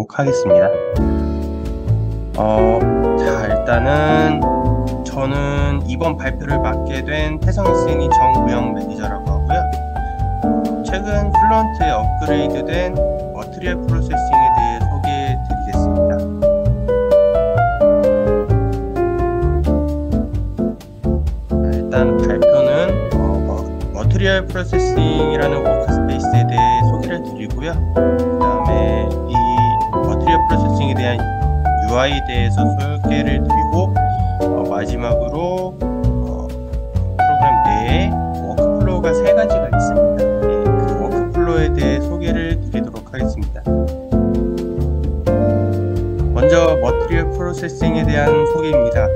보도록 하겠습니다. 자, 일단은 저는 이번 발표를 맡게 된 태성 SNE 정우영 매니저라고 하고요. 최근 플루언트에 업그레이드된 머티리얼 프로세싱에 대해 소개해 드리겠습니다. 일단 발표는 머티리얼 프로세싱이라는 워크스페이스에 대해 소개를 드리고요. 그 다음에 이 머티리얼 프로세싱에 대한 UI에 대해서 소개를 드리고, 마지막으로 프로그램 내에 워크플로우가 3가지가 있습니다. 그 워크플로우에 대해 소개를 드리도록 하겠습니다. 먼저 머티리얼 프로세싱에 대한 소개입니다.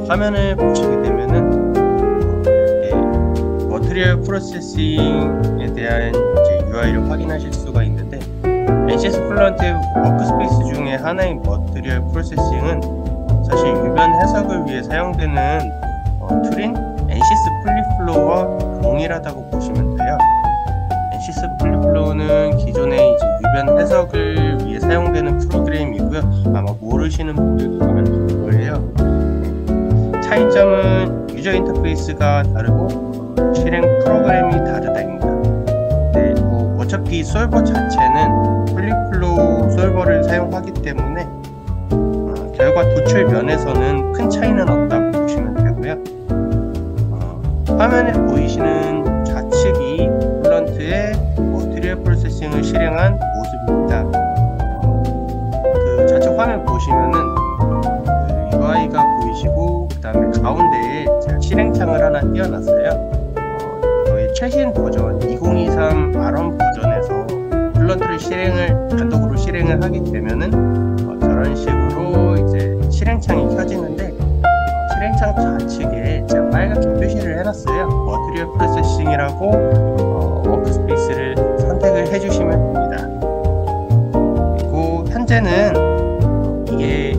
화면을 보시게 되면은 머티리얼 프로세싱에 대한 UI를 확인하실 수가 있는데, NCS 플루언트의 워크스페이스 중에 하나인 머티리얼 프로세싱은 사실 유변 해석을 위해 사용되는 툴인 NCS 플리플로우와 동일하다고 보시면 돼요. NCS 플리플로우는 기존의 유변 해석을 위해 사용되는 프로그램이고요. 아마 모르시는 분들도 많을 거예요. 차이점은 유저 인터페이스가 다르고 실행 프로그램이 다르다입니다. 어차피 솔버 자체는 플리플로우 솔버를 사용하기 때문에 결과 도출 면에서는 큰 차이는 없다고 보시면 되고요. 화면에 보이시는 좌측이 플루언트의 머티리얼 프로세싱을 실행한 모습입니다. 그 좌측 화면 보시면은 그 UI가 보이시고, 그 다음에 가운데에 제가 실행창을 하나 띄워놨어요. 저희 최신 버전 2023 R1 버전에서 플루언트를 단독으로 실행을 하게 되면은 저런 식으로 이제 실행창이 켜지는데, 실행창 좌측에 제가 빨갛게 표시를 해놨어요. 머티리얼 프로세싱이라고 워크스페이스를 선택을 해주시면 됩니다. 그리고 현재는 이게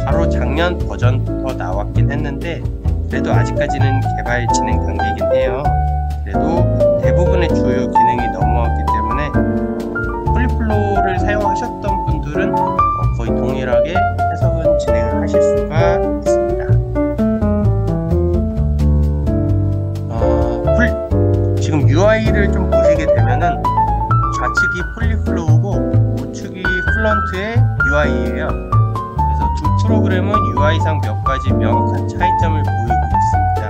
바로 작년 버전부터 나왔긴 했는데, 그래도 아직까지는 개발 진행 단계이긴 해요. 그래도 대부분의 주요 기능이 넘어왔기 때문에 플리플로우를 사용하셨던 분들은 거의 동일하게 해석은 진행을 하실 수가 있습니다. 지금 UI를 좀 보시게 되면은 좌측이 플리플로우고 우측이 플루언트의 UI예요. 그래서 두 프로그램은 UI상 몇 가지 명확한 차이점을 보이고 있습니다.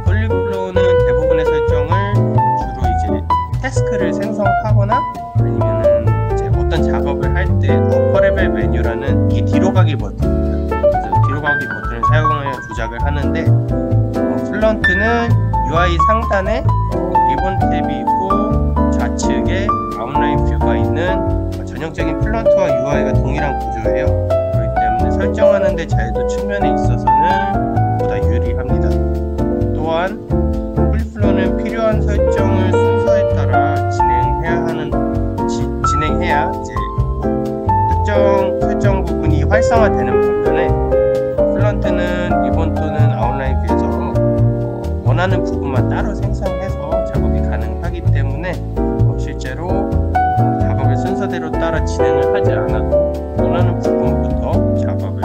플리플로우는 대부분의 설정을 주로 이제 태스크를 생성하거나 아니면은 이제 어떤 작업을 할 때 어퍼 레벨 메뉴라는 이 뒤로 가기 버튼입니다. 그래서 뒤로 가기 버튼을 사용하여 조작을 하는데, 플루언트는 UI 상단에 리본 탭이 있고 좌측에 아웃라인 뷰가 있는 전형적인 플루언트와 UI가 동일한 구조예요. 그렇기 때문에 설정하는데 자유도 측면에 있어서는 보다 유리합니다. 또한 플리플로우는 필요한 설정을 순서에 따라 진행해야 이제 특정 설정 부분이 활성화되는 반면에, 플루언트는 리본 또는 아웃라인 뷰에서 원하는 부분만 따로 생성해서 작업이 가능하기 때문에 실제로 작업을 순서대로 따라 진행을 하지 않아도 원하는 부분부터 작업을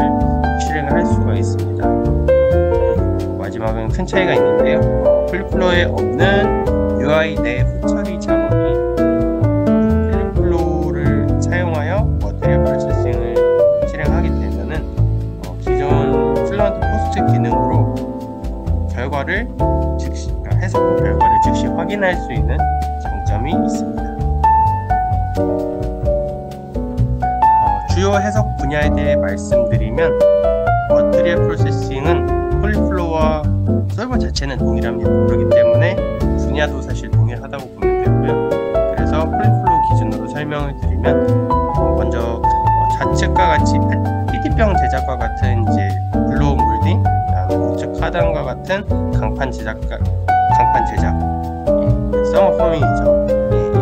실행을 할 수가 있습니다. 마지막은 큰 차이가 있는데요. 플리플로우에 없는 UI 내 후처리 작업이 플리플로우를 사용하여 머티리얼 프로세싱을 실행하게 되면은 기존 플루언트 포스트 기능으로 결과를 해석 후 결과를 즉시 확인할 수 있는 장점이 있습니다. 주요 해석 분야에 대해 말씀드리면, 머티리얼 프로세싱은 플리플로우와 솔버 자체는 동일합니다. 그렇기 때문에 분야도 사실 동일하다고 보면 되고요. 그래서 플리플로우 기준으로 설명을 드리면, 먼저 좌측과 같이 PT병 제작과 같은 이제 블로우 몰딩, 우측 하단과 같은 강판 제작, 서머 포밍이죠.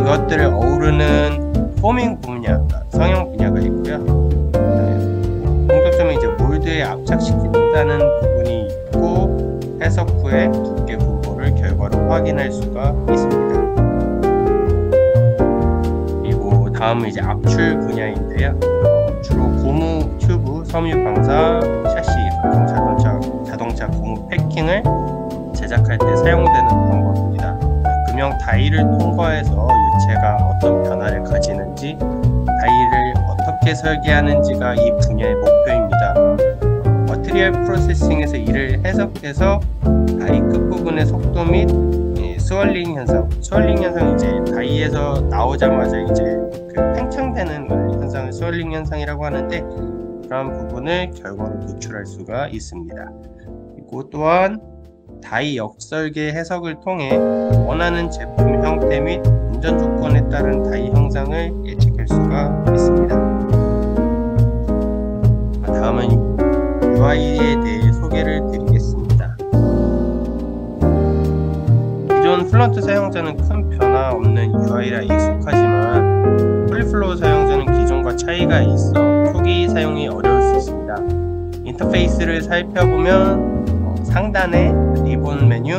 이것들을 어우르는 포밍 분야, 성형 분야가 있고요. 공통점은 이제 몰드에 압착시킨다는 부분이 있고, 해석 후에 두께 분포를 결과로 확인할 수가 있습니다. 다음은 이제 압출 분야인데요. 주로 고무 튜브, 섬유 방사, 샤시, 각종 자동차 고무 패킹을 제작할 때 사용되는 방법입니다. 금형 다이를 통과해서 유체가 어떤 변화를 가지는지, 다이를 어떻게 설계하는지가 이 분야의 목표입니다. 머티리얼 프로세싱에서 이를 해석해서 다이 끝부분의 속도 및 스월링 현상은 이제 다이에서 나오자마자 이제 그 팽창되는 현상을 스월링 현상이라고 하는데, 그런 부분을 결과로 도출할 수가 있습니다. 그리고 또한 다이 역설계 해석을 통해 원하는 제품 형태 및 운전 조건에 따른 다이 형상을 예측할 수가 있습니다. 다음은 UI에 대해 소개를 드리겠습니다. 기존 플런트 사용자는 큰 변화 없는 UI라 익숙하지만 폴리플로우 사용자는 기존과 차이가 있어 초기 사용이 어려울 수 있습니다. 인터페이스를 살펴보면 상단에 리본 메뉴,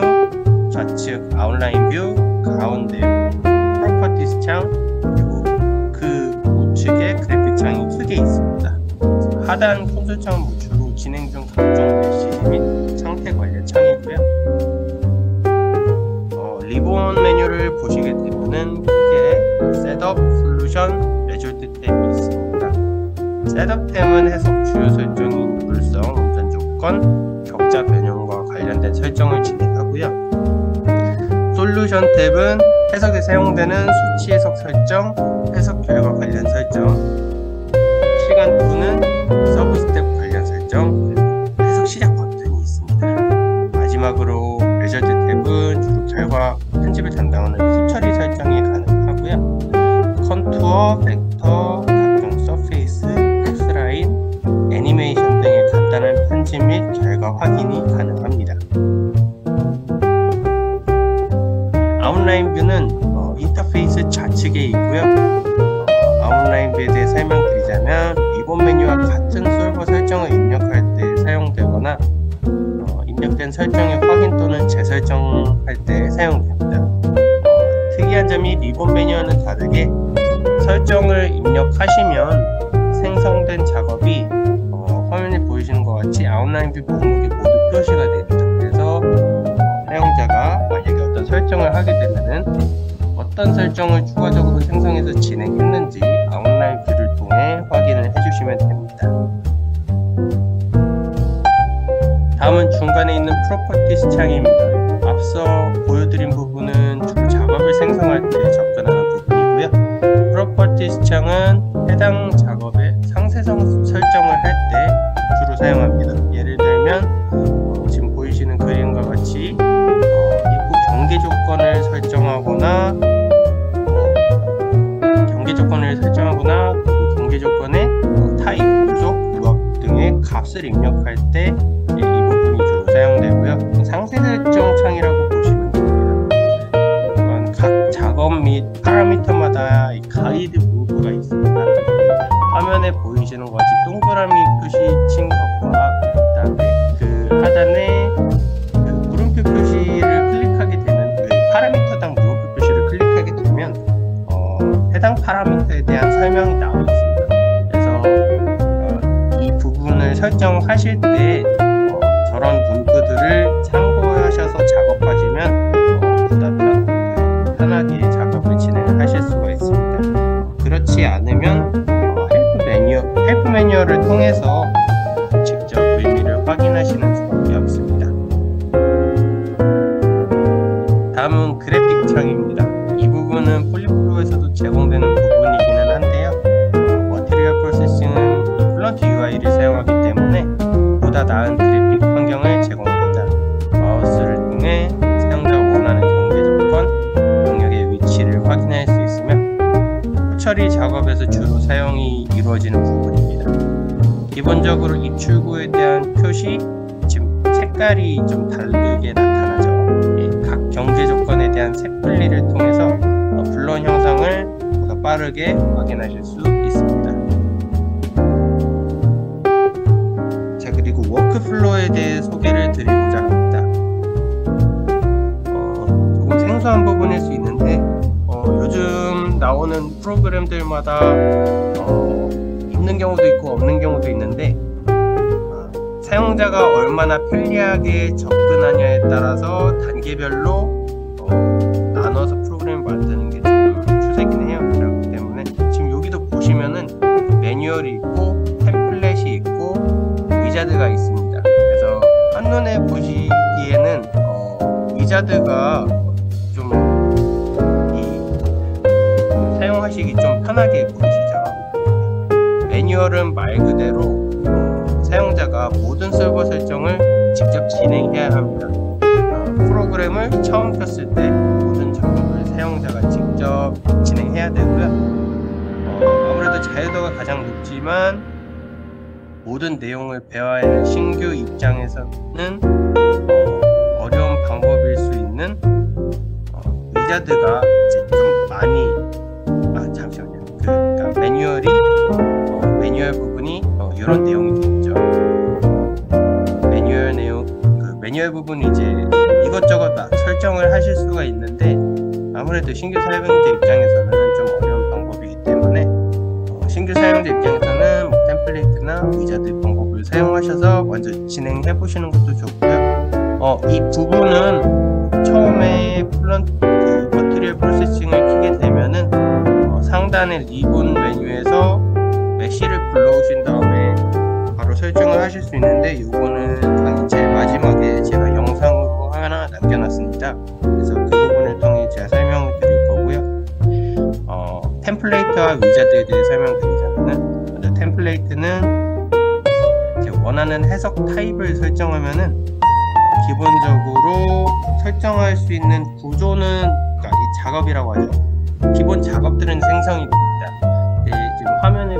좌측 아웃라인 뷰, 가운데 프로퍼티스 창, 그리고 그 우측에 그래픽 창이 크게 있습니다. 하단 콘솔 창은 주로 진행 중 각종 메시지 및 상태 관련 창이고요. 리본 메뉴를 보시게 되면은 크게 셋업, 솔루션, 레졸트 탭이 있습니다. 셋업 탭은 해석 주요 설정인 물성, 운전 조건, 격자 변형과 관련된 설정을 진행하고요. 솔루션 탭은 해석에 사용되는 수치 해석 설정, 해석 결과 관련 설정, 시간 또는 서브 스텝 관련 설정, 그리고 해석 시작 버튼이 있습니다. 마지막으로 레저드 탭은 주로 결과 편집을 담당하는 후처리 설정이 가능하고요. 컨투어, 벡터, 각종 서페이스, 패스라인, 애니메이션 등의 간단한 편집 및 결과 확인이 가능합니다. 아웃라인 뷰는 인터페이스 좌측에 있고요. 아웃라인 뷰에 대해 설명드리자면 리본 메뉴와 같은 솔버 설정을 입력할 때 사용되거나 입력된 설정의 확인 또는 재설정할 때 사용됩니다. 특이한 점이 리본 메뉴와는 다르게 설정을 입력하시면 생성된 작업이 화면에 보이시는 것 같이 아웃라인 뷰 목록에 모두 표시가 됩니다. 그래서 사용자가 만약에 어떤 설정을 하게 되면은 어떤 설정을 추가적으로 생성해서 진행했는지 아웃라인 뷰를 통해 확인을 해주시면 됩니다. 다음은 중간에 있는 프로퍼티스 창입니다. 앞서 보여드린 부분은 주로 작업을 생성할 때 접근하는 부분이고요. 프로퍼티스 창은 해당 작업의 상세성 설정을 할 때 주로 사용합니다. 예를 들면 지금 보이시는 그림과 같이 입구 경계 조건을 설정하거나 경계 조건의 타입, 부속, 유압 등의 값을 입력할 때 이 부분이 주로 사용되고요. 상세 설정 창이라고 보시면 됩니다. 이건 각 작업 및 파라미터마다 가이드 문구가 있습니다. 화면에 보이시는 것 같이 동그라미 표시친 것과 그다음에 그 하단에 그 물음표 표시를 클릭하게 되면 파라미터당 물음표 표시를 클릭하게 되면 해당 파라미터에 대한 설명이 나와 있습니다. 그래서 이 부분을 설정하실 때 저런 문구들을 참고하셔서 작업하시면 보다 편하게 작업을 진행하실 수가 있습니다. 그렇지 않으면 헬프 매뉴얼을 통해서 직접 의미를 확인하시는 수밖에 없습니다. 다음은 그래픽 창입니다. 이 부분은 폴리플로우에서도 제공되는 부분이기는 한데요. 머티리얼 프로세싱은 플런트 UI를 사용하기 때문에 보다 나은 그래픽 환경을 제공합니다. 마우스를 통해 사용자가 원하는 경계 조건, 영역의 위치를 확인할 수 있으며 후처리 작업에서 주로 사용이 이루어지는 부분입니다. 기본적으로 입출구에 대한 표시, 지금 색깔이 좀 다르게 나타나죠. 각 경계 조건에 대한 색 분리를 통해서 블론 형상을 보다 빠르게 확인하실 수 있습니다. 자, 그리고 워크플로우에 대해 소개를 드리고자 합니다. 조금 생소한 부분일 수 있는데 요즘 나오는 프로그램들마다 있는 경우도 있고 없는 경우도 있는데, 사용자가 얼마나 편리하게 접근하냐에 따라서 단계별로 나눠서 프로그램을 만드는 게 좀 추세긴 해요. 그렇기 때문에 지금 여기도 보시면은 매뉴얼이 있고 템플릿이 있고 위자드가 있습니다. 그래서 한눈에 보시기에는 위자드가 좀 사용하시기 좀 편하게 보이시죠? 매뉴얼은 말 그대로 사용자가 모든 서버 설정을 직접 진행해야 합니다. 프로그램을 처음 켰을 때 모든 작업을 사용자가 직접 진행해야 되고요. 아무래도 자유도가 가장 높지만 모든 내용을 배워야 하는 신규 입장에서는 어려운 방법일 수 있는 위자드가 이제 좀 많이 잠시만요. 그러니까 매뉴얼 부분이 이런 내용이 있죠. 매뉴얼 내용, 매뉴얼 부분이 이제 이것저것 설정을 하실 수가 있는데, 아무래도 신규 사용자 입장에서는 좀 어려운 방법이기 때문에 신규 사용자 입장에서는 뭐 템플릿이나 위자드 방법을 사용하셔서 먼저 진행해 보시는 것도 좋고요. 이 부분은 처음에 머티리얼 프로세싱을 키게 되면은 상단의 리본 메뉴에서 메시를 불러오신 다음에 바로 설정을 하실 수 있는데, 이거는 강의 제일 마지막에 제가 영상으로 하나 남겨놨습니다. 그래서 그 부분을 통해 제가 설명을 드릴 거고요. 템플레이트와 위자드에 대해 설명드리자면은, 먼저 템플레이트는 제가 원하는 해석 타입을 설정하면은 기본적으로 설정할 수 있는 구조는, 그러니까 이 작업이라고 하죠. 기본 작업들은 생성이 됩니다. 지금 화면에